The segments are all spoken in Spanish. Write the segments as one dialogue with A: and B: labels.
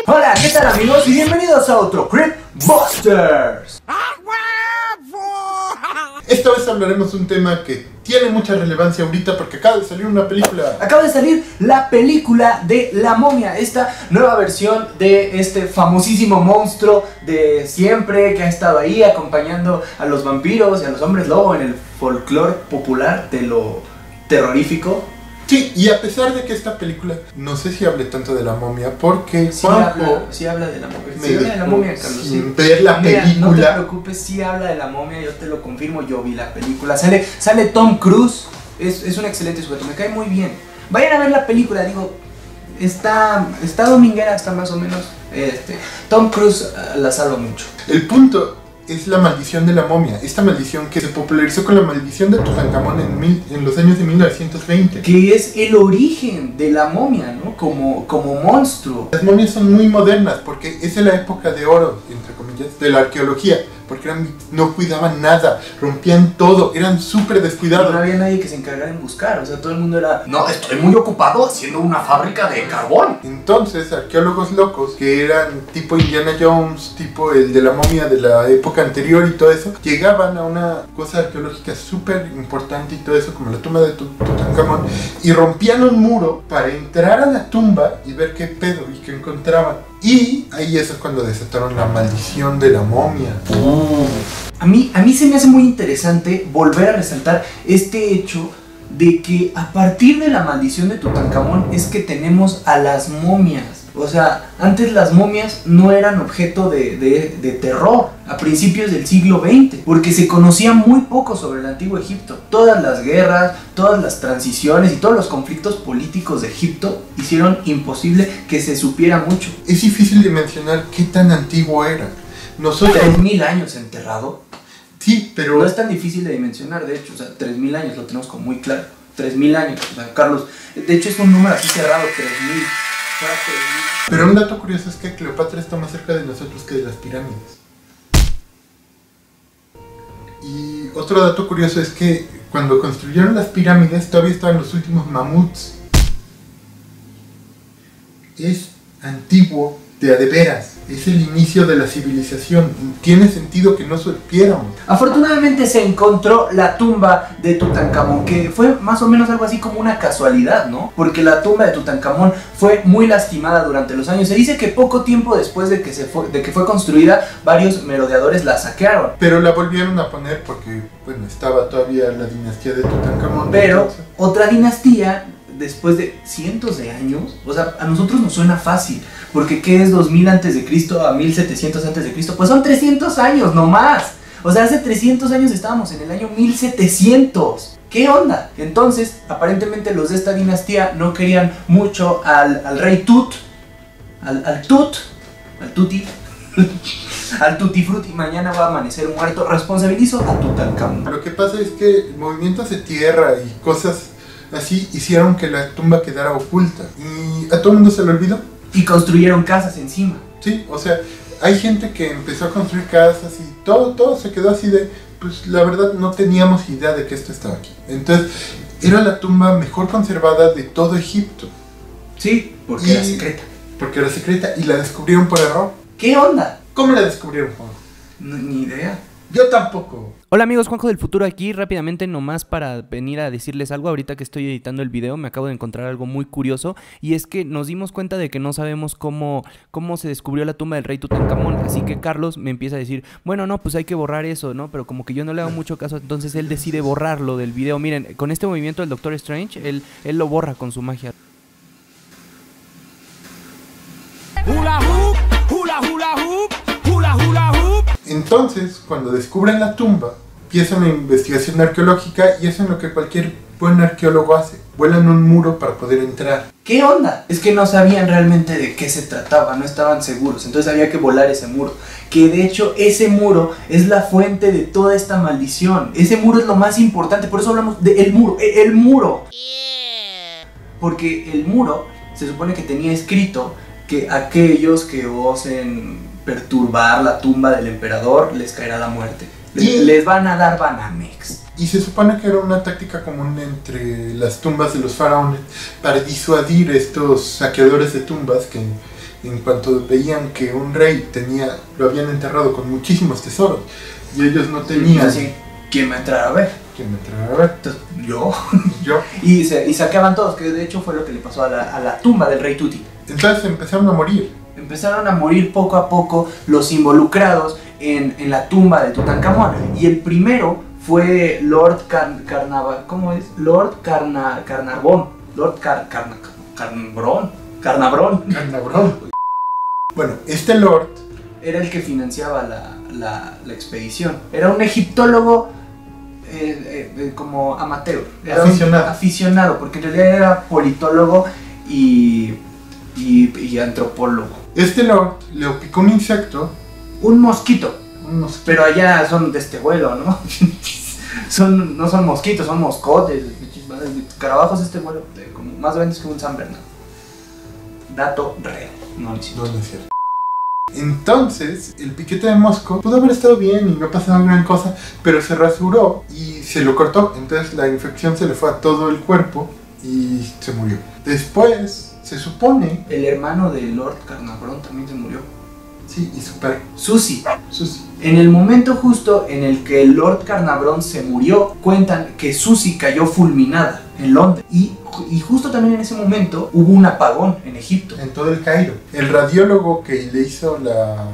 A: Hola, ¿qué tal amigos? Y bienvenidos a otro Creep Busters.
B: Esta vez hablaremos de un tema que tiene mucha relevancia ahorita porque acaba de salir una película.
A: Acaba de salir la película de La Momia, esta nueva versión de este famosísimo monstruo de siempre que ha estado ahí acompañando a los vampiros y a los hombres lobo en el folclore popular de lo terrorífico.
B: Sí, y a pesar de que esta película, no sé si hable tanto de la momia, porque
A: sí habla de la momia. Sí habla de la momia, Carlos.
B: Sin ver la película.
A: No te preocupes, sí habla de la momia, yo te lo confirmo, yo vi la película. Sale Tom Cruise, es un excelente sujeto, me cae muy bien. Vayan a ver la película, digo, está dominguera, está más o menos. Tom Cruise la salva mucho.
B: El punto es la maldición de la momia, esta maldición que se popularizó con la maldición de Tutankamón en los años de 1920.
A: Que es el origen de la momia, ¿no? Como monstruo.
B: Las momias son muy modernas porque es de la época de oro, entre comillas, de la arqueología. Porque no cuidaban nada, rompían todo, eran súper descuidados.
A: No había nadie que se encargara en buscar, o sea, todo el mundo era: no, estoy muy ocupado haciendo una fábrica de carbón.
B: Entonces, arqueólogos locos, que eran tipo Indiana Jones, tipo el de la momia de la época anterior y todo eso, llegaban a una cosa arqueológica súper importante y todo eso, como la tumba de Tutankamón, y rompían un muro para entrar a la tumba y ver qué pedo y qué encontraban. Y ahí eso es cuando desataron la maldición de la momia.
A: A mí se me hace muy interesante volver a resaltar este hecho de que a partir de la maldición de Tutankamón es que tenemos a las momias. O sea, antes las momias no eran objeto de terror a principios del siglo XX, porque se conocía muy poco sobre el antiguo Egipto. Todas las guerras, todas las transiciones y todos los conflictos políticos de Egipto hicieron imposible que se supiera mucho.
B: Es difícil de mencionar qué tan antiguo era. Nosotros...
A: 3000 años enterrado.
B: Sí, pero...
A: No es tan difícil de dimensionar, de hecho, o sea, 3000 años lo tenemos como muy claro. 3000 años, o sea, Carlos, de hecho es un número así cerrado, 3000.
B: Pero un dato curioso es que Cleopatra está más cerca de nosotros que de las pirámides. Y otro dato curioso es que cuando construyeron las pirámides todavía estaban los últimos mamuts. Es antiguo de a de veras. Es el inicio de la civilización. Tiene sentido que no supiéramos.
A: Afortunadamente se encontró la tumba de Tutankamón, que fue más o menos algo así como una casualidad, ¿no? Porque la tumba de Tutankamón fue muy lastimada durante los años. Se dice que poco tiempo después de que fue construida, varios merodeadores la saquearon.
B: Pero la volvieron a poner porque, bueno, estaba todavía la dinastía de Tutankamón.
A: Pero otra dinastía, después de cientos de años, o sea, a nosotros nos suena fácil, porque ¿qué es 2000 antes de Cristo a 1700 antes de Cristo? Pues son 300 años, no más. O sea, hace 300 años estábamos en el año 1700. ¿Qué onda? Entonces, aparentemente los de esta dinastía no querían mucho al rey Tut, al Tuti, al Tutti Frutti. Mañana va a amanecer muerto. Responsabilizo a Tutankamón.
B: Lo que pasa es que movimientos de tierra y cosas así hicieron que la tumba quedara oculta y a todo el mundo se lo olvidó.
A: Y construyeron casas encima.
B: Sí, o sea, hay gente que empezó a construir casas y todo se quedó así de, pues la verdad no teníamos idea de que esto estaba aquí. Entonces, era la tumba mejor conservada de todo Egipto.
A: Sí, porque era secreta.
B: Porque era secreta y la descubrieron por error.
A: ¿Qué onda?
B: ¿Cómo la descubrieron, Juan?
A: Ni idea.
B: Yo tampoco.
C: Hola amigos, Juanjo del Futuro aquí, rápidamente nomás para venir a decirles algo. Ahorita que estoy editando el video me acabo de encontrar algo muy curioso, y es que nos dimos cuenta de que no sabemos cómo se descubrió la tumba del rey Tutankamón. Así que Carlos me empieza a decir, bueno, no, pues hay que borrar eso, ¿no? Pero como que yo no le hago mucho caso, entonces él decide borrarlo del video. Miren, con este movimiento del Doctor Strange, él lo borra con su magia.
D: Hula hoop, hula hula hoop, hula hula hoop.
B: Entonces, cuando descubren la tumba, empieza una investigación arqueológica y eso es lo que cualquier buen arqueólogo hace. Vuelan un muro para poder entrar.
A: ¿Qué onda? Es que no sabían realmente de qué se trataba, no estaban seguros, entonces había que volar ese muro. Que de hecho ese muro es la fuente de toda esta maldición. Ese muro es lo más importante, por eso hablamos del muro, el muro. Porque el muro se supone que tenía escrito que aquellos que osen perturbar la tumba del emperador les caerá la muerte. Les van a dar Banamex.
B: Y se supone que era una táctica común entre las tumbas de los faraones para disuadir estos saqueadores de tumbas que en cuanto veían que un rey lo habían enterrado con muchísimos tesoros y ellos no tenían
A: Así, ¿quién me entrara a ver?
B: quien me entrara a ver.
A: Entonces, yo.
B: Yo.
A: Y saqueaban todos, que de hecho fue lo que le pasó a la tumba del rey Tuti.
B: Entonces empezaron a morir.
A: Empezaron a morir poco a poco los involucrados en la tumba de Tutankamón. Y el primero fue Lord ¿cómo es? Lord Carnarvon. Lord Carnabrón.
B: Carnabrón. Bueno, este Lord
A: Era el que financiaba la expedición. Era un egiptólogo como amateur. Era aficionado, porque en realidad era politólogo y antropólogo.
B: Este Lord le picó un insecto.
A: Un mosquito. Pero allá son de este vuelo, ¿no? No son mosquitos, son moscotes. Carabajos este vuelo, como más grandes que un San Bernardo. Dato real. No es cierto.
B: No es cierto. Entonces, el piquete de mosco pudo haber estado bien y no pasaba gran cosa, pero se rasuró y se lo cortó. Entonces la infección se le fue a todo el cuerpo y se murió. Después, se supone...
A: El hermano de Lord Carnarvon también se murió.
B: Sí, y su perro.
A: Susi.
B: Susi.
A: En el momento justo en el que Lord Carnarvon se murió, cuentan que Susi cayó fulminada en Londres. Y justo también en ese momento hubo un apagón en Egipto.
B: En todo el Cairo. El radiólogo que le hizo la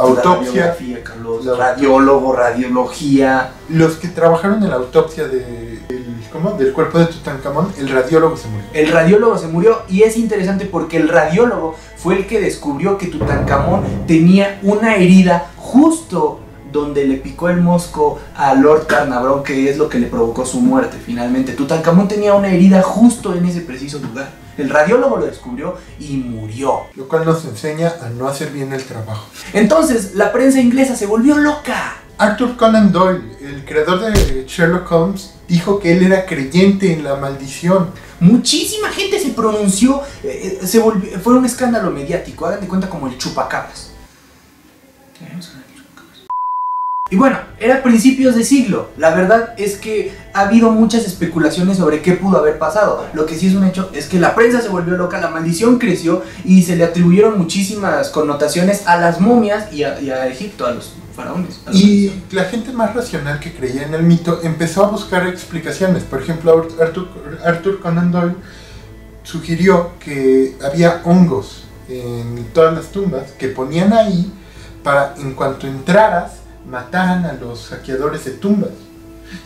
B: autopsia.
A: Radiografía, Carlos. Radiólogo, radiología.
B: Los que trabajaron en la autopsia del cuerpo de Tutankamón, el radiólogo se murió.
A: El radiólogo se murió y es interesante porque el radiólogo fue el que descubrió que Tutankamón tenía una herida justo donde le picó el mosco a Lord Carnarvon, que es lo que le provocó su muerte finalmente. Tutankamón tenía una herida justo en ese preciso lugar. El radiólogo lo descubrió y murió.
B: Lo cual nos enseña a no hacer bien el trabajo.
A: Entonces, la prensa inglesa se volvió loca.
B: Arthur Conan Doyle, el creador de Sherlock Holmes, dijo que él era creyente en la maldición.
A: Muchísima gente se pronunció, fue un escándalo mediático, hagan de cuenta como el chupacabras. Y bueno, era principios de siglo. La verdad es que ha habido muchas especulaciones sobre qué pudo haber pasado. Lo que sí es un hecho es que la prensa se volvió loca, la maldición creció y se le atribuyeron muchísimas connotaciones a las momias y a Egipto, a los faraones.
B: Y la gente más racional que creía en el mito empezó a buscar explicaciones. Por ejemplo, Arthur Conan Doyle sugirió que había hongos en todas las tumbas que ponían ahí para, en cuanto entraras, mataran a los saqueadores de tumbas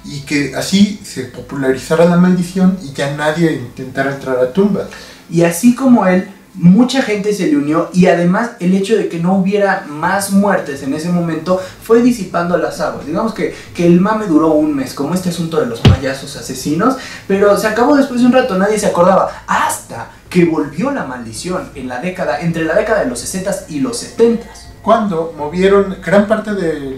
B: y que así se popularizara la maldición y ya nadie intentara entrar a tumbas.
A: Y así como él, mucha gente se le unió y además el hecho de que no hubiera más muertes en ese momento fue disipando las aguas. Digamos que el mame duró un mes, como este asunto de los payasos asesinos, pero se acabó después de un rato, nadie se acordaba, hasta que volvió la maldición entre la década de los 60s y los 70s.
B: Cuando movieron gran parte de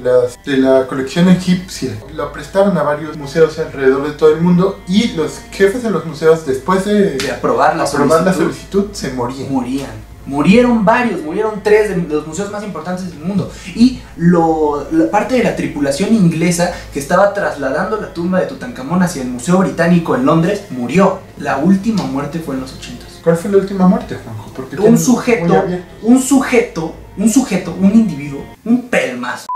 B: la colección egipcia, lo prestaron a varios museos alrededor de todo el mundo y los jefes de los museos, después de aprobar la solicitud, se morían.
A: Murieron 3 de los museos más importantes del mundo. Y la parte de la tripulación inglesa que estaba trasladando la tumba de Tutankamón hacia el Museo Británico en Londres murió. La última muerte fue en los 80s.
B: ¿Cuál fue la última muerte, Juanjo? Porque
A: un individuo, un pelmazo,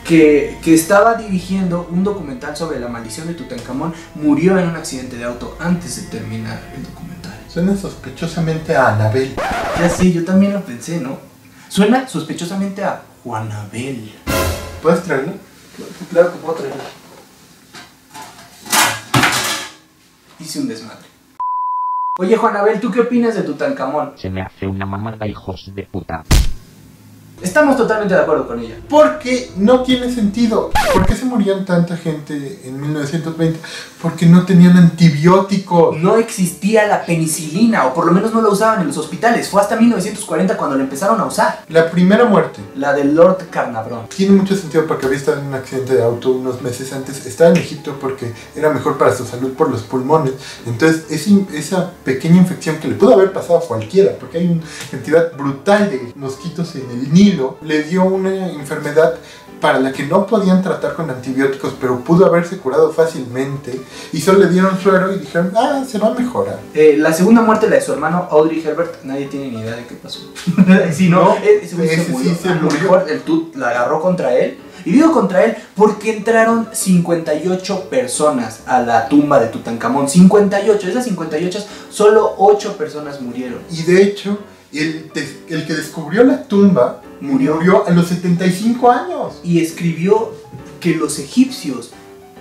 A: que estaba dirigiendo un documental sobre la maldición de Tutankamón, murió en un accidente de auto antes de terminar el documental.
B: Suena sospechosamente a Anabel.
A: Ya sí, yo también lo pensé, ¿no? Suena sospechosamente a Juanabel.
B: ¿Puedes traerlo?
A: Claro que puedo traerlo. Hice un desmadre. Oye, Juanabel, ¿tú qué opinas de Tutankamón?
E: Se me hace una mamada, hijos de puta.
A: Estamos totalmente de acuerdo con ella.
B: Porque no tiene sentido. ¿Por qué se morían tanta gente en 1920? Porque no tenían antibióticos.
A: No existía la penicilina, o por lo menos no la usaban en los hospitales. Fue hasta 1940 cuando la empezaron a usar.
B: La primera muerte,
A: la del Lord Carnarvon,
B: tiene mucho sentido porque había estado en un accidente de auto unos meses antes. Estaba en Egipto porque era mejor para su salud por los pulmones. Entonces esa pequeña infección que le pudo haber pasado a cualquiera, porque hay una cantidad brutal de mosquitos en el Nilo, marido le dio una enfermedad para la que no podían tratar con antibióticos, pero pudo haberse curado fácilmente, y solo le dieron suero y dijeron, se va a mejorar.
A: La segunda muerte, la de su hermano Audrey Herbert, nadie tiene ni idea de qué pasó. Si no, ese güey se murió.
B: Sí se
A: a lo
B: murió.
A: mejor el Tut la agarró contra él. Y digo contra él porque entraron 58 personas a la tumba de Tutankamón. 58, esas 58, solo 8 personas murieron.
B: Y de hecho, el que descubrió la tumba murió a los 75 años.
A: Y escribió que los egipcios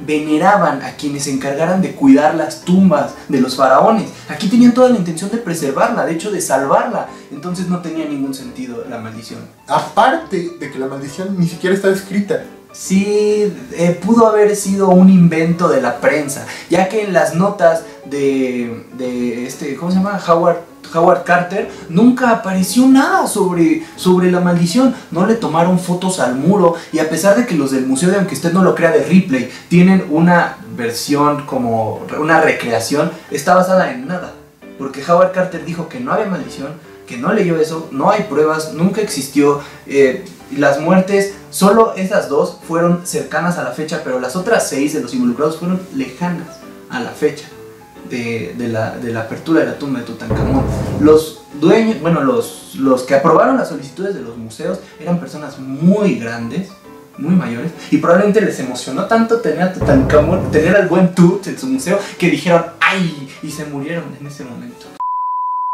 A: veneraban a quienes se encargaran de cuidar las tumbas de los faraones. Aquí tenían toda la intención de preservarla, de hecho de salvarla. Entonces no tenía ningún sentido la maldición.
B: Aparte de que la maldición ni siquiera estaba escrita.
A: Sí, pudo haber sido un invento de la prensa, ya que en las notas de ¿cómo se llama? Howard Carter, nunca apareció nada sobre la maldición. No le tomaron fotos al muro, y a pesar de que los del museo, de aunque usted no lo crea, de Ripley, tienen una versión como una recreación, está basada en nada, porque Howard Carter dijo que no había maldición, que no leyó eso, no hay pruebas, nunca existió. Las muertes, solo esas 2 fueron cercanas a la fecha, pero las otras 6 de los involucrados fueron lejanas a la fecha de la apertura de la tumba de Tutankamón. Los dueños, bueno, los que aprobaron las solicitudes de los museos eran personas muy grandes, muy mayores, y probablemente les emocionó tanto tener a Tutankamón, tener al buen Tut en su museo, que dijeron ¡ay! Y se murieron en ese momento.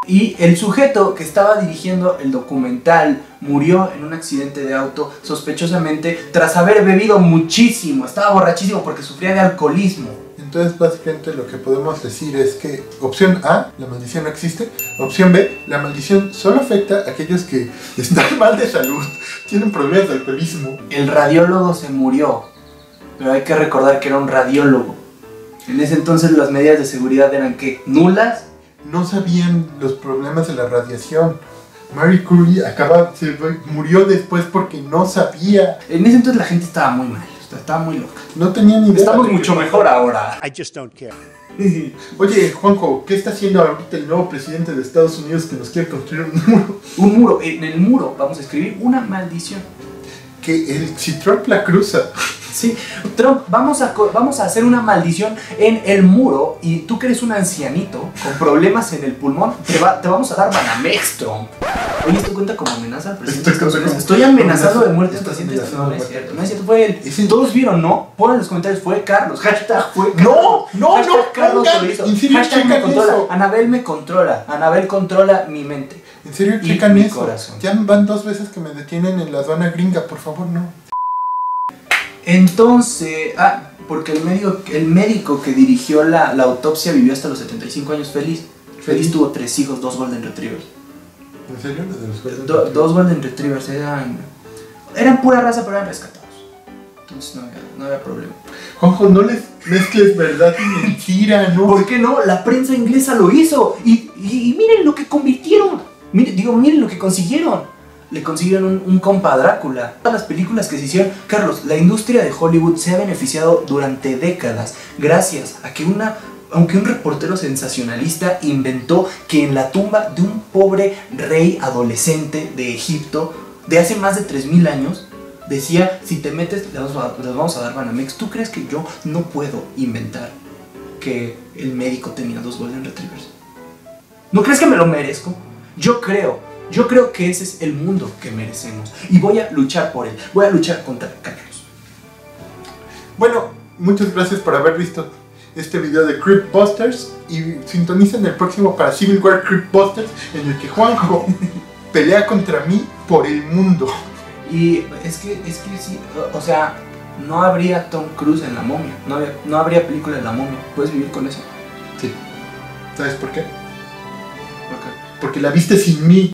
A: Y el sujeto que estaba dirigiendo el documental murió en un accidente de auto, sospechosamente tras haber bebido muchísimo. Estaba borrachísimo porque sufría de alcoholismo.
B: Entonces básicamente lo que podemos decir es que opción A, la maldición no existe. Opción B, la maldición solo afecta a aquellos que están mal de salud, tienen problemas de alcoholismo.
A: El radiólogo se murió, pero hay que recordar que era un radiólogo. En ese entonces las medidas de seguridad eran ¿qué? ¿Nulas?
B: No sabían los problemas de la radiación. Marie Curie murió después porque no sabía.
A: En ese entonces la gente estaba muy mal, estaba muy loca.
B: No tenía ni idea.
A: Estamos mucho mejor ahora.
D: I just don't care.
B: Oye, Juanjo, ¿qué está haciendo ahorita el nuevo presidente de Estados Unidos que nos quiere construir un muro?
A: Un muro, en el muro vamos a escribir una maldición.
B: Que si Trump la cruza.
A: Sí, Trump, vamos a hacer una maldición en el muro, y tú que eres un ancianito con problemas en el pulmón, te vamos a dar Banamex, Trump. Oye, ¿esto cuenta como amenaza al presidente? Estoy amenazado de muerte al presidente. No es cierto, no es cierto, fue él. Todos vieron, ¿no? Pon en los comentarios, fue Carlos. Hashtag fue Carlos.
B: No,
A: Hashtag Carlos
B: pongan,
A: lo hizo.
B: en serio,
A: Hashtag me
B: checan
A: controla.
B: eso.
A: Anabel me controla. Anabel controla mi mente.
B: En serio,
A: Y
B: checan
A: mi
B: eso.
A: corazón.
B: Ya van 2 veces que me detienen en la aduana gringa, por favor, no.
A: Entonces, porque el médico que dirigió la autopsia vivió hasta los 75 años feliz. Feliz tuvo 3 hijos, 2 Golden Retrievers.
B: ¿En serio? ¿Lo de los Golden
A: Dos Golden Retrievers eran pura raza, pero eran rescatados. Entonces no había problema.
B: Juanjo, no les mezcles verdad y mentira, ¿no?
A: ¿Por qué no? La prensa inglesa lo hizo. Y miren lo que convirtieron. Miren lo que consiguieron. Le consiguieron un compa a Drácula. Todas las películas que se hicieron, Carlos, la industria de Hollywood se ha beneficiado durante décadas gracias a que aunque un reportero sensacionalista inventó que en la tumba de un pobre rey adolescente de Egipto de hace más de 3000 años decía, si te metes les vamos a dar Banamex. ¿Tú crees que yo no puedo inventar que el médico tenía 2 Golden Retrievers? ¿No crees que me lo merezco? Yo creo que ese es el mundo que merecemos, y voy a luchar por él. Voy a luchar contra Carlos.
B: Bueno, muchas gracias por haber visto este video de Creepbusters, y sintonicen el próximo para Civil War Creepbusters, en el que Juanjo pelea contra mí por el mundo.
A: Y es que sí, o sea, no habría Tom Cruise en La Momia, no habría película de La Momia. ¿Puedes vivir con eso?
B: Sí. ¿Sabes por qué? Porque la viste sin mí.